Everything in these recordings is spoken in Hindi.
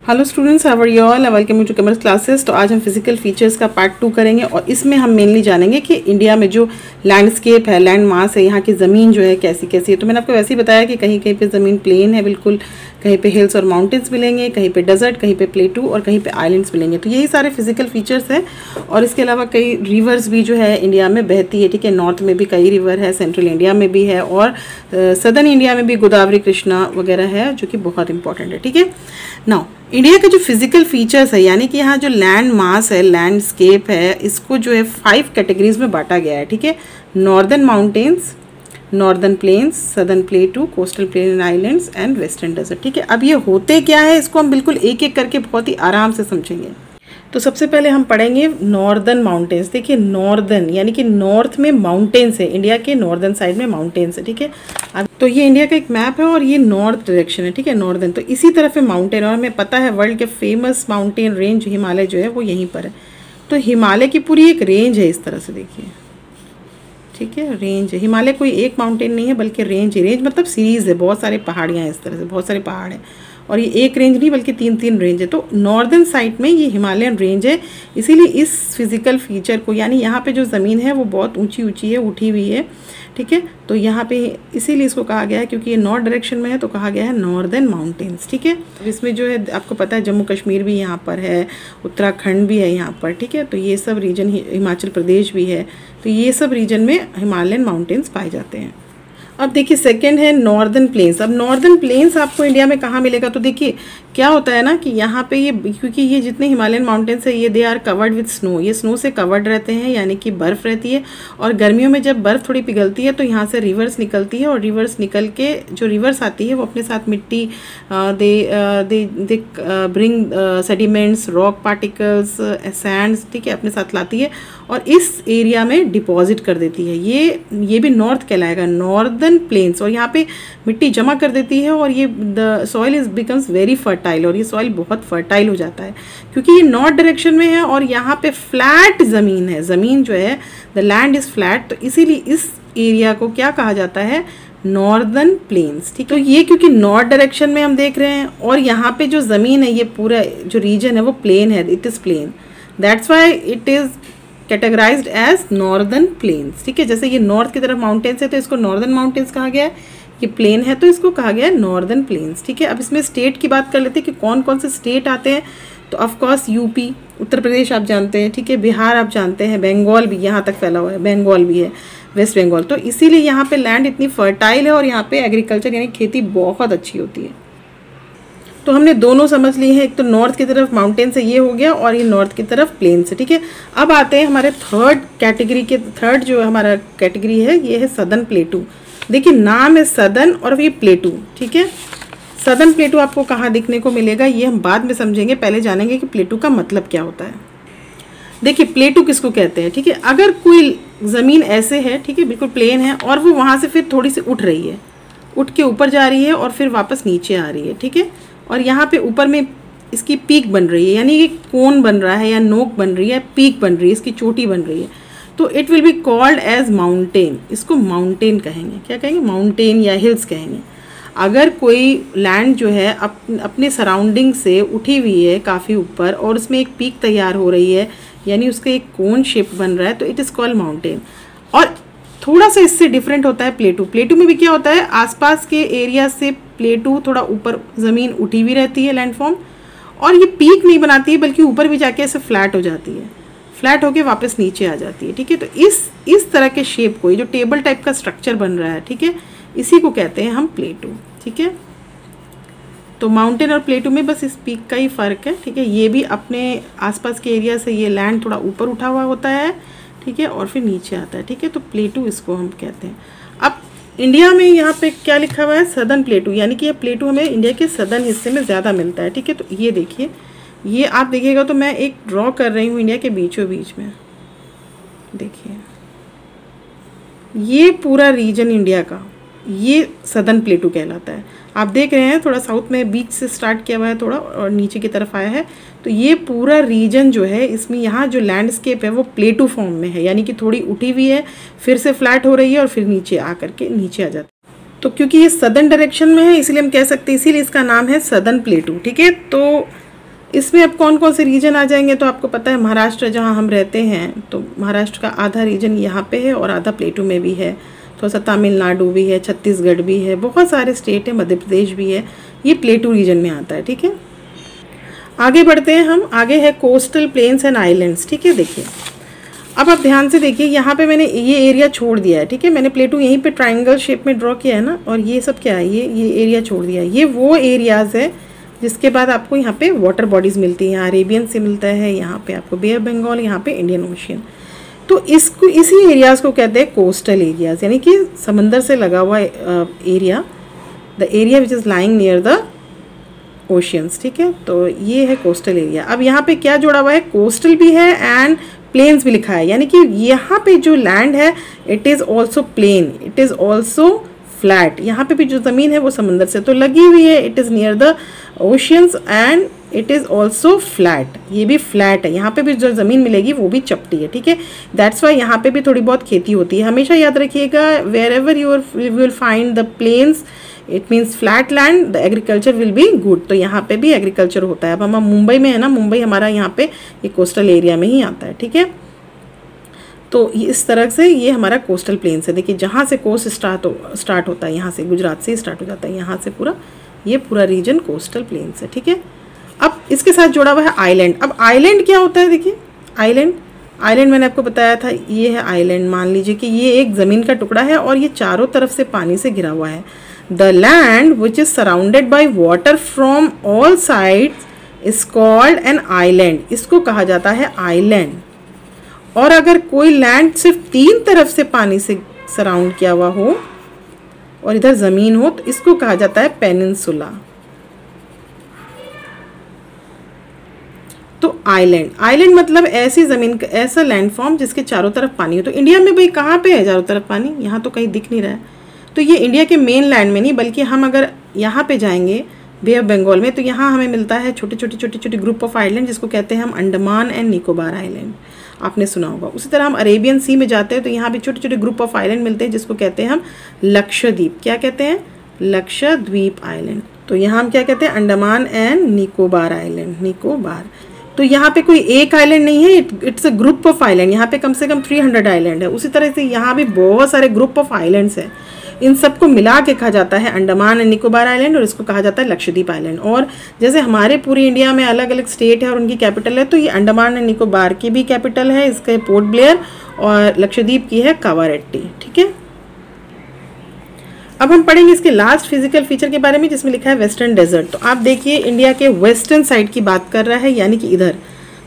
Hello students, how are you all? Welcome to commerce classes. तो आज हम फिजिकल फीचर्स का पार्ट 2 करेंगे और इसमें हम मेनली जानेंगे कि इंडिया में जो लैंडस्केप है, लैंड मास है, यहाँ की ज़मीन जो है कैसी कैसी है। तो मैंने आपको वैसे ही बताया कि कहीं कहीं पे ज़मीन प्लेन है बिल्कुल, कहीं पे हिल्स और माउंटेन्स मिलेंगे, कहीं पे डेजर्ट, कहीं पे प्लेटू और कहीं पे आइलैंड्स मिलेंगे। तो यही सारे फिजिकल फीचर्स हैं। और इसके अलावा कई रिवर्स भी जो है इंडिया में बहती है, ठीक है। नॉर्थ में भी कई रिवर है, सेंट्रल इंडिया में भी है और सदर्न इंडिया में भी गोदावरी, कृष्णा वगैरह है, जो कि बहुत इंपॉर्टेंट है, ठीक है। नाउ इंडिया के जो फिजिकल फीचर्स है, यानी कि यहाँ जो लैंड मास है, लैंडस्केप है, इसको जो है 5 कैटेगरीज में बांटा गया है, ठीक है। Northern mountains, northern plains, southern plateau, coastal plain and islands and western desert, ठीक है। अब ये होते क्या है, इसको हम बिल्कुल एक एक करके बहुत ही आराम से समझेंगे। तो सबसे पहले हम पढ़ेंगे नॉर्दर्न माउंटेन्स। देखिए नॉर्दर्न यानी कि नॉर्थ में माउंटेन्स है, इंडिया के नॉर्दर्न साइड में माउंटेन्स है, ठीक है। अब तो ये इंडिया का एक मैप है और ये नॉर्थ डायरेक्शन है, ठीक है, नॉर्दर्न। तो इसी तरफ है माउंटेन और हमें पता है वर्ल्ड के फेमस माउंटेन रेंज हिमालय जो है वो यहीं पर है। तो हिमालय की पूरी एक रेंज है इस तरह से, देखिए, ठीक है, रेंज है। हिमालय कोई एक माउंटेन नहीं है बल्कि रेंज है। रेंज मतलब सीरीज़ है, बहुत सारे पहाड़ियाँ हैं इस तरह से, बहुत सारे पहाड़ हैं और ये एक रेंज नहीं बल्कि 3 रेंज है। तो नॉर्दर्न साइड में ये हिमालयन रेंज है, इसीलिए इस फिजिकल फीचर को, यानी यहाँ पे जो ज़मीन है वो बहुत ऊंची ऊंची है, उठी हुई है, ठीक है। तो यहाँ पे इसीलिए इसको कहा गया है, क्योंकि ये नॉर्थ डायरेक्शन में है तो कहा गया है नॉर्दर्न माउंटेन्स, ठीक है। इसमें जो है आपको पता है जम्मू कश्मीर भी यहाँ पर है, उत्तराखंड भी है यहाँ पर, ठीक है। तो ये सब रीजन, हिमाचल प्रदेश भी है, तो ये सब रीजन में हिमालयन माउंटेन्स पाए जाते हैं। अब देखिए सेकंड है नॉर्दर्न प्लेन्स। अब नॉर्दर्न प्लेन्स आपको इंडिया में कहाँ मिलेगा? तो देखिए क्या होता है ना कि यहाँ पे ये, क्योंकि ये जितने हिमालयन माउंटेन्स है ये they are covered with snow, ये स्नो से कवर्ड रहते हैं, यानी कि बर्फ़ रहती है। और गर्मियों में जब बर्फ़ थोड़ी पिघलती है तो यहाँ से रिवर्स निकलती है और रिवर्स निकल के जो रिवर्स आती है वो अपने साथ मिट्टी, they bring sediments, rock particles, Sands, ठीक है, अपने साथ लाती है और इस एरिया में डिपॉजिट कर देती है। ये भी नॉर्थ कहलाएगा, नॉर्दर्न प्लेन्स। और यहाँ पे मिट्टी जमा कर देती है और ये the soil is becomes very fertile, और ये सॉइल बहुत फर्टाइल हो जाता है क्योंकि ये नॉर्थ डायरेक्शन में है और यहाँ पे फ्लैट ज़मीन है, ज़मीन जो है द लैंड इज़ फ्लैट। तो इसीलिए इस एरिया को क्या कहा जाता है? नॉर्दर्न प्लेन्स, ठीक है। तो ये क्योंकि नॉर्थ डायरेक्शन में हम देख रहे हैं और यहाँ पे जो ज़मीन है, ये पूरा जो रीजन है वो प्लेन है, it is plain, that's why it is categorized as northern plains, ठीक है। जैसे ये नॉर्थ की तरफ माउंटेन्स है तो इसको नॉर्दर्न माउंटेन्स कहा गया है, ये प्लेन है तो इसको कहा गया है नॉर्दर्न प्लेन्स, ठीक है। अब इसमें स्टेट की बात कर लेते हैं कि कौन कौन से स्टेट आते हैं। तो ऑफकोर्स यूपी, उत्तर प्रदेश आप जानते हैं, ठीक है, बिहार आप जानते हैं, बंगाल भी यहाँ तक फैला हुआ है, बंगाल भी है, वेस्ट बंगाल। तो इसीलिए यहाँ पे लैंड इतनी फर्टाइल है और यहाँ पे एग्रीकल्चर यानी खेती बहुत अच्छी होती है। तो हमने दोनों समझ लिए हैं, एक तो नॉर्थ की तरफ माउंटेन से ये हो गया और ये नॉर्थ की तरफ प्लेन से, ठीक है। अब आते हैं हमारे थर्ड कैटेगरी के, थर्ड जो हमारा कैटेगरी है ये है सदर्न प्लेटू। देखिए नाम है सदर्न और ये प्लेटू, ठीक है। सदर्न प्लेटू आपको कहाँ दिखने को मिलेगा ये हम बाद में समझेंगे, पहले जानेंगे कि प्लेटू का मतलब क्या होता है। देखिए प्लेटू किसको कहते हैं, ठीक है। अगर कोई ज़मीन ऐसे है, ठीक है, बिल्कुल प्लेन है और वो वहाँ से फिर थोड़ी सी उठ रही है, उठ के ऊपर जा रही है और फिर वापस नीचे आ रही है, ठीक है। और यहाँ पे ऊपर में इसकी पीक बन रही है, यानी कि कोन बन रहा है या नोक बन रही है, पीक बन रही है, इसकी चोटी बन रही है, तो it will be called as mountain. इसको माउंटेन कहेंगे, क्या कहेंगे? माउंटेन या हिल्स कहेंगे। अगर कोई लैंड जो है अपने सराउंडिंग से उठी हुई है काफ़ी ऊपर और उसमें एक पीक तैयार हो रही है, यानी उसका एक कोन शेप बन रहा है, तो इट इज़ कॉल्ड माउंटेन। और थोड़ा सा इससे डिफरेंट होता है प्लेटू। प्लेटू में भी क्या होता है, आसपास के एरिया से प्लेटू थोड़ा ऊपर ज़मीन उठी हुई रहती है, लैंडफॉर्म, और ये पीक नहीं बनाती है बल्कि ऊपर भी जाके ऐसे फ्लैट हो जाती है, फ्लैट होके वापस नीचे आ जाती है, ठीक है। तो इस तरह के शेप को, ये जो टेबल टाइप का स्ट्रक्चर बन रहा है, ठीक है, इसी को कहते हैं हम प्लेटू, ठीक है। तो माउंटेन और प्लेटू में बस इस पीक का ही फ़र्क है, ठीक है। ये भी अपने आसपास के एरिया से ये लैंड थोड़ा ऊपर उठा हुआ होता है, ठीक है, और फिर नीचे आता है, ठीक है। तो प्लेटू इसको हम कहते हैं। अब इंडिया में यहाँ पे क्या लिखा हुआ है? सदर्न प्लेटू, यानी कि ये प्लेटू हमें इंडिया के सदर्न हिस्से में ज़्यादा मिलता है, ठीक है। तो ये देखिए, ये आप देखिएगा तो मैं एक ड्रॉ कर रही हूँ इंडिया के बीचों बीच में, देखिए ये पूरा रीजन इंडिया का ये सदर्न प्लेटू कहलाता है। आप देख रहे हैं थोड़ा साउथ में बीच से स्टार्ट किया हुआ है थोड़ा और नीचे की तरफ आया है, तो ये पूरा रीजन जो है इसमें यहाँ जो लैंडस्केप है वो प्लेटू फॉर्म में है, यानी कि थोड़ी उठी हुई है, फिर से फ्लैट हो रही है और फिर नीचे आ करके नीचे आ जाती है। तो क्योंकि ये सदर्न डायरेक्शन में है इसलिए हम कह सकते हैं, इसीलिए इसका नाम है सदर्न प्लेटू, ठीक है। तो इसमें अब कौन कौन से रीजन आ जाएंगे, तो आपको पता है महाराष्ट्र जहाँ हम रहते हैं, तो महाराष्ट्र का आधा रीजन यहाँ पे है और आधा प्लेटू में भी है, थोड़ा सा तमिलनाडु भी है, छत्तीसगढ़ भी है, बहुत सारे स्टेट है, मध्य प्रदेश भी है, ये प्लेटू रीजन में आता है। ठीक है, आगे बढ़ते हैं हम। आगे है कोस्टल प्लेन्स एंड आइलैंड्स। ठीक है, देखिए अब आप ध्यान से देखिए, यहाँ पे मैंने ये एरिया छोड़ दिया है। ठीक है, मैंने प्लेटू यहीं पे ट्रायंगल शेप में ड्रॉ किया है ना, और ये सब क्या है, ये एरिया छोड़ दिया है। ये वो एरियाज़ है जिसके बाद आपको यहाँ पे वाटर बॉडीज़ मिलती हैं। यहाँ अरेबियन सी मिलता है, यहाँ पे आपको बे ऑफ बंगाल, यहाँ पे इंडियन ओशियन। तो इसको, इसी एरियाज़ को कहते हैं कोस्टल एरियाज़, यानी कि समंदर से लगा हुआ area, the area which is lying near the oceans. ठीक है, तो ये है कोस्टल एरिया। अब यहाँ पे क्या जुड़ा हुआ है, कोस्टल भी है एंड प्लेन्स भी लिखा है, यानी कि यहाँ पे जो लैंड है it is also plain, it is also flat. यहाँ पे भी जो ज़मीन है वो समंदर से तो लगी हुई है, it is near the oceans and it is also flat, ये भी फ्लैट है। यहाँ पे भी जो ज़मीन मिलेगी वो भी चपटी है। ठीक है, दैट्स वाई यहाँ पे भी थोड़ी बहुत खेती होती है। हमेशा याद रखिएगा, wherever you will find the plains it means flat land, the agriculture will be good. तो यहाँ पे भी एग्रीकल्चर होता है। अब हम मुंबई में है ना, मुंबई हमारा यहाँ पे ये कोस्टल एरिया में ही आता है। ठीक है, तो इस तरह से ये हमारा कोस्टल प्लेन्स है। देखिए जहाँ से कोस्ट स्टार्ट होता है, यहाँ से गुजरात से स्टार्ट हो जाता है, यहाँ से पूरा ये पूरा रीजन कोस्टल प्लेन्स है। ठीक है, अब इसके साथ जुड़ा हुआ है आइलैंड। अब आइलैंड क्या होता है, देखिए आइलैंड मैंने आपको बताया था, ये है आइलैंड। मान लीजिए कि ये एक ज़मीन का टुकड़ा है और ये चारों तरफ से पानी से घिरा हुआ है। The land which is surrounded by water from all sides is called an island, इसको कहा जाता है आइलैंड। और अगर कोई लैंड सिर्फ 3 तरफ से पानी से सराउंड किया हुआ हो और इधर ज़मीन हो तो इसको कहा जाता है पेनिनसुला। तो आइलैंड मतलब ऐसी ज़मीन, ऐसा लैंड फॉर्म जिसके चारों तरफ पानी हो। तो इंडिया में भाई कहाँ पे है चारों तरफ पानी, यहाँ तो कहीं दिख नहीं रहा है। तो ये इंडिया के मेन लैंड में नहीं, बल्कि हम अगर यहाँ पे जाएंगे बे ऑफ बंगाल में, तो यहाँ हमें मिलता है छोटे छोटे ग्रुप ऑफ आइलैंड, जिसको कहते हैं हम अंडमान एंड निकोबार आइलैंड, आपने सुना होगा। उसी तरह हम अरेबियन सी में जाते हैं तो यहाँ भी छोटे छोटे ग्रुप ऑफ आइलैंड मिलते हैं, जिसको कहते हैं हम लक्षद्वीप। क्या कहते हैं, लक्षद्वीप आइलैंड। तो यहाँ हम क्या कहते हैं, अंडमान एंड निकोबार आइलैंड, निकोबार। तो यहाँ पे कोई एक आइलैंड नहीं है, it's a group of island. यहाँ पे कम से कम 300 आइलैंड है। उसी तरह से यहाँ भी बहुत सारे ग्रुप ऑफ आइलैंड्स हैं। इन सबको मिला के कहा जाता है अंडमान एंड निकोबार आइलैंड, और इसको कहा जाता है लक्षद्वीप आइलैंड। और जैसे हमारे पूरी इंडिया में अलग अलग स्टेट है और उनकी कैपिटल है, तो ये अंडमान एंड निकोबार की भी कैपिटल है, इसका पोर्ट ब्लेयर, और लक्षद्वीप की है कावारट्टी। ठीक है, अब हम पढ़ेंगे इसके लास्ट फिजिकल फीचर के बारे में, जिसमें लिखा है वेस्टर्न डेजर्ट। तो आप देखिए इंडिया के वेस्टर्न साइड की बात कर रहा है, यानी कि इधर।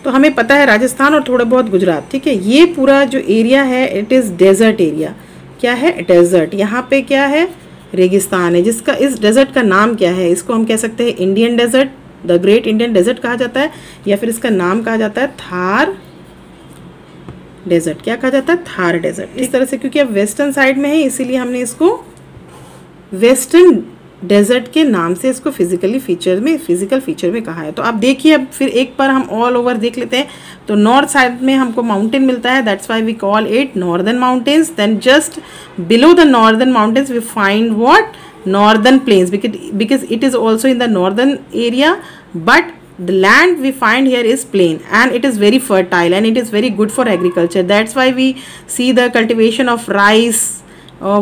तो हमें पता है राजस्थान और थोड़ा बहुत गुजरात। ठीक है, ये पूरा जो एरिया है इट इज़ डेजर्ट एरिया। क्या है, डेजर्ट। यहाँ पे क्या है, रेगिस्तान है, जिसका इस डेजर्ट का नाम क्या है, इसको हम कह सकते हैं Indian desert, the great Indian desert कहा जाता है, या फिर इसका नाम कहा जाता है थार डेजर्ट। क्या कहा जाता है, थार डेजर्ट। इस तरह से, क्योंकि अब वेस्टर्न साइड में है इसीलिए हमने इसको वेस्टर्न डेजर्ट के नाम से इसको फिजिकल फीचर में कहा है। तो आप देखिए, अब फिर एक बार हम ऑल ओवर देख लेते हैं। तो नॉर्थ साइड में हमको माउंटेन मिलता है, that's why we call it northern mountains. Then just below the northern mountains we find what, northern plains, because it is also in the northern area, but the land we find here is plain and it is very fertile and it is very good for agriculture. That's why we see the cultivation of rice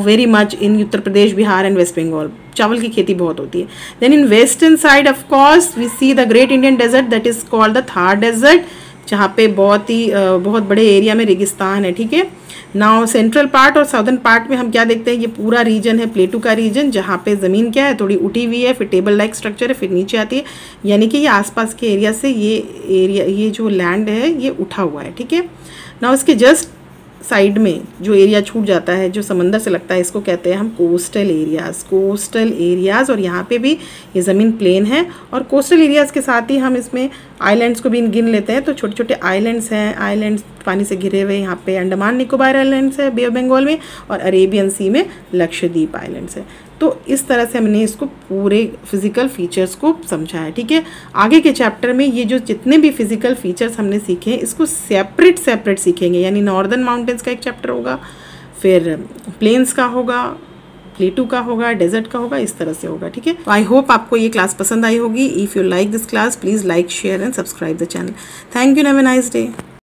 very much in Uttar Pradesh, Bihar and West Bengal. चावल की खेती बहुत होती है. Then in western side of course we see the great Indian desert that is called the Thar desert, जहाँ पे बहुत बड़े एरिया में रेगिस्तान है. ठीक है. नाउ सेंट्रल पार्ट और साउदर्न पार्ट में हम क्या देखते हैं, ये पूरा रीजन है प्लेटू का रीजन, जहाँ पे ज़मीन क्या है थोड़ी उठी हुई है, फिर टेबल लाइक स्ट्रक्चर है, फिर नीचे आती है, यानी कि ये आसपास के एरिया से ये जो लैंड है ये उठा हुआ है. ठीक है. नाउ इसके जस्ट साइड में जो एरिया छूट जाता है जो समंदर से लगता है, इसको कहते हैं हम कोस्टल एरियाज़. और यहाँ पे भी ये ज़मीन प्लेन है. और कोस्टल एरियाज़ के साथ ही हम इसमें आइलैंड्स को भी गिन लेते हैं. तो छोटे छोटे आइलैंड्स हैं, आइलैंड्स पानी से घिरे हुए. यहाँ पे अंडमान निकोबार आइलैंड्स है बे ऑफ बंगाल में, और अरेबियन सी में लक्षद्वीप आइलैंड्स है. तो इस तरह से हमने इसको पूरे फिजिकल फीचर्स को समझा है. ठीक है. आगे के चैप्टर में ये जो जितने भी फिजिकल फीचर्स हमने सीखे हैं इसको सेपरेट सीखेंगे. यानी नॉर्दर्न माउंटेन्स का एक चैप्टर होगा, फिर प्लेन्स का होगा, प्लेटू का होगा, डेजर्ट का होगा, इस तरह से होगा। ठीक है, तो आई होप आपको ये क्लास पसंद आई होगी। If you like this class please like, share and subscribe the channel. Thank you, have a nice day.